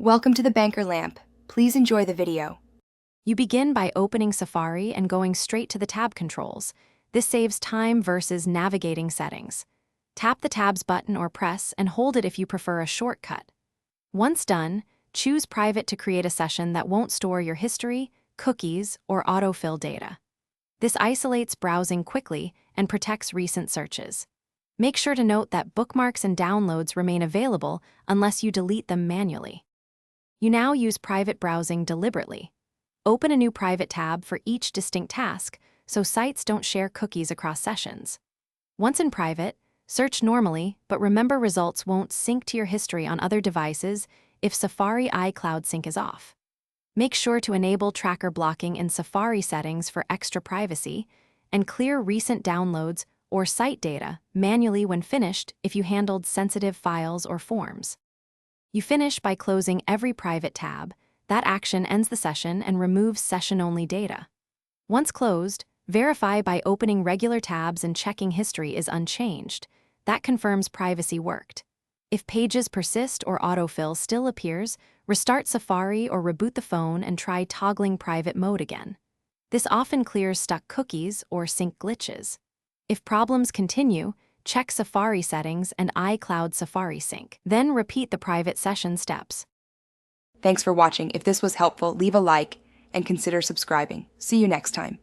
Welcome to the Banker Lamp. Please enjoy the video. You begin by opening Safari and going straight to the tab controls. This saves time versus navigating settings. Tap the Tabs button or press and hold it if you prefer a shortcut. Once done, choose Private to create a session that won't store your history, cookies, or autofill data. This isolates browsing quickly and protects recent searches. Make sure to note that bookmarks and downloads remain available unless you delete them manually. You now use private browsing deliberately. Open a new private tab for each distinct task so sites don't share cookies across sessions. Once in private, search normally, but remember results won't sync to your history on other devices if Safari iCloud sync is off. Make sure to enable tracker blocking in Safari settings for extra privacy, and clear recent downloads or site data manually when finished if you handled sensitive files or forms. You finish by closing every private tab. That action ends the session and removes session-only data. Once closed, verify by opening regular tabs and checking history is unchanged. That confirms privacy worked. If pages persist or autofill still appears, restart Safari or reboot the phone and try toggling private mode again. This often clears stuck cookies or sync glitches. If problems continue, check Safari settings and iCloud Safari Sync. Then repeat the private session steps. Thanks for watching. If this was helpful, leave a like and consider subscribing. See you next time.